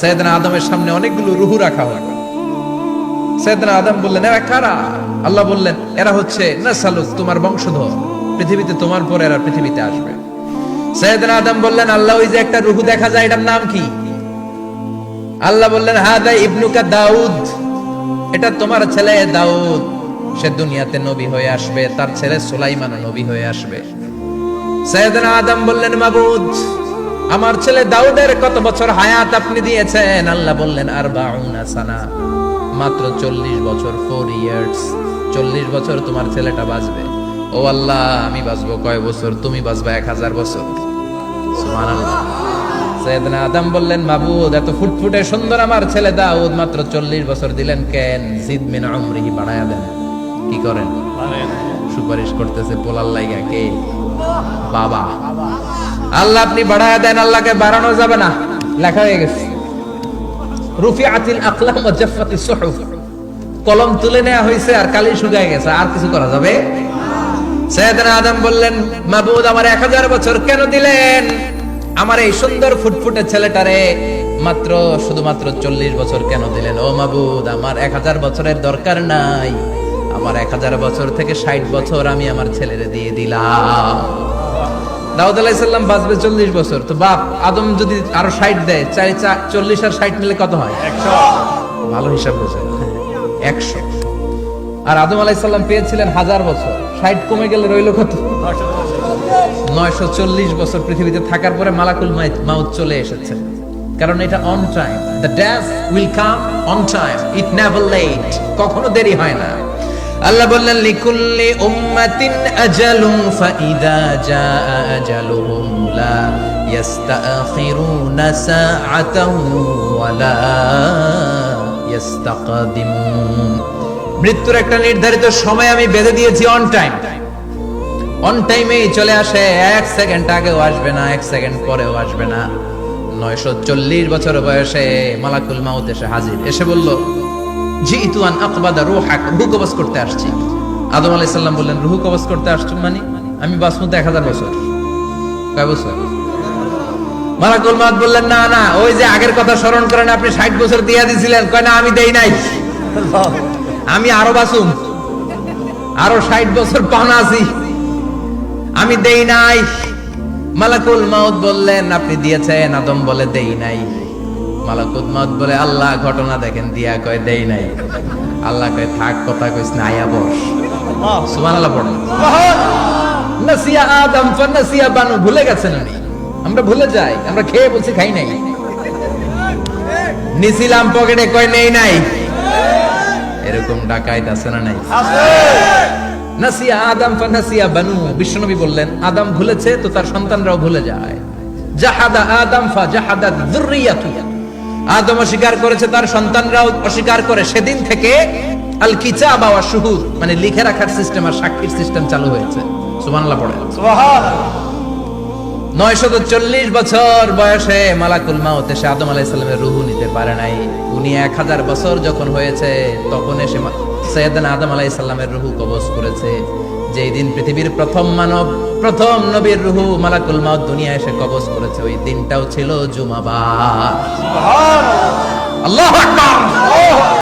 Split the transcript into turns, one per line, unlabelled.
সাইয়েদনা আদমের সামনে অনেকগুলো রুহু রাখা হলো। সাইয়েদনা আদম বললেন, এরা কারা? আল্লাহ বললেন, এরা হচ্ছে নাসালুক, তোমার বংশধর, পৃথিবীতে তোমার পরে এরা পৃথিবীতে আসবে। সাইয়েদনা আদম বললেন, আল্লাহ ওই যে একটা রুহু দেখা যায়, এটার নাম কি? আল্লাহ বললেন, হাদা ইবনুকা দাউদ, এটা তোমার ছেলে দাউদ, সে দুনিয়াতে নবী হয়ে আসবে, তার ছেলে সুলাইমান নবী হয়ে আসবে। সাইয়েদনা আদম বললেন, মাবুদ, আমার ছেলে দাউদের কত বছর হায়াত আপনি দিয়েছেন? আল্লাহ বললেন, 40 সানা, মাত্র 40 বছর, 4 ইয়ার্স, 40 বছর তোমার ছেলেটা বাঁচবে। ও আল্লাহ, আমি বাঁচবো কয় বছর? তুমি বাঁচবা 1000 বছর। সুবহানাল্লাহ। সাইয়েদনা আদম বললেন, মাবুদ, এত ফুটফুটে সুন্দর আমার ছেলে দাউদ, মাত্র 40 বছর দিলেন কেন? জিদ মিন উমরিহি, বাড়ায়া দেন। কি করেন? সুপারিশ করতেছে পোলার লাইগা কে? বাবা। আল্লাহ আপনি বাড়ায়া দেন। আল্লাহকে বাড়ানো যাবে না, লেখা হয়ে গেছে। রুফিআতিল আকলাম ওয়া জাফফাতিস সুহুফ, কলম তুলে নেওয়া হয়েছে আর কালি শুকায় গেছে, আর কিছু করা যাবে? সাইয়েদনা আদম বললেন, মাবুদ, আমার 1000 বছর কেন দিলেন? আমার এই সুন্দর ফুটফুটে ছেলেটারে মাত্র শুধুমাত্র 40 বছর কেন দিলেন? ও মাবুদ, আমার 1000 বছরের দরকার নাই, আমার 1000 বছর থেকে 60 বছর আমি আমার ছেলেরে দিয়ে দিলাম। দাউদ আলাইহিস সালাম বাঁচবে 40 বছর, তো বাপ আদম যদি আরো 60 দেয়, 40 আর 60 মিলে কত হয়? 100। ভালো হিসাব বোঝেন, 100। আর আদম আলাইহিস সালাম পেয়েছিলেন 1000 বছর, 60 কমে গেলে রইল কত? 940 বছর পৃথিবীতে থাকার পরে মালাকুল মাউত চলে এসেছে। কারণ এটা on time, the death will come on time, it never late, কখনো দেরি হয় না। আল্লাহ বললেন, লিকুল্লি উম্মাতিন আজালুন ফাইদা জাআ আজালুহুম লা ইস্তাখিরুনা সাআতাও ওয়া লা ইস্তাকদিমুন। মৃত্যুর একটা নির্ধারিত সময় আমি বেঁধে দিয়েছি, অন টাইম, অন টাইমেই চলে আসে, 1 সেকেন্ড আগেও আসবে না, 1 সেকেন্ড পরেও আসবে না। 940 বছর বয়সে মালাকুল মাউত এসে হাজির, এসে বলল, জিইতু আন আকবাদা রূহাক, রূহ কবজ করতে আসছি। আদম আলাইহিস সালাম বললেন, রূহ কবজ করতে আসছো মানে? আমি বাঁচবো তো 1000 বছর। কয় বছর? মালাকুল মাউত বললেন, না না, ওই যে আগের কথা স্মরণ করেন, আপনি 60 বছর দিয়া দিছিলেন। কয় না, আমি দেই নাই, আমি আরো বাঁচুম, আরো 60 বছর পাওনা আছি, আমি দেই নাই। মালাকুল মাউত বললেন, আপনি দিয়েছেন? আদম বলে, দেই নাই। মালাকুল মাউত বলে, আল্লাহ ঘটনা দেখেন, দিয়া কয় দেই নাই। আল্লাহ কয়, থাক, কথা কইস না, আয়া বস। সুবহানাল্লাহ পড়ুন। নাসিয়া আদম ফানাসিয়া বানু, ভুলে গেছেন উনি। আমরা ভুলে যাই, আমরা খেয়ে বলছি খাই নাই, নিছিলাম পকেটে, কয় নেই নাই। এরকম ডাকাইত আছে না নাই? নাসিয়া আদম ফানাসিয়া বানু, বিশ্বনবী বললেন, আদম ভুলেছে তো তার সন্তানরাও ভুলে যায়। জাহাদা আদম ফাজাহাদাত যুররিয়াতু, আদম অস্বীকার করেছে, তার সন্তানরাও অস্বীকার করে। সেদিন থেকে আল কিতাবা ওয়া শুহুদ, মানে লিখে রাখার সিস্টেম আর সাক্ষীর সিস্টেম চালু হয়েছে। সুবহানাল্লাহ পড়েন। সুবহানাল্লাহ। 940 বছর বয়সে মালাকুল মাউত এসে আদম আলাইহিস সালামের রূহ নিতে পারে নাই। উনি 1000 বছর যখন হয়েছে তখন এসে সাইয়েদনা আদম আলাইহিস সালামের রূহ কবজ করেছে। যেই দিন পৃথিবীর প্রথম মানব, প্রথম নবীর রূহ মালাকুল মাউত দুনিয়া এসে কবজ করেছে, ওই দিনটাও ছিল জুমাবার। সুবহানাল্লাহ, আল্লাহু আকবার।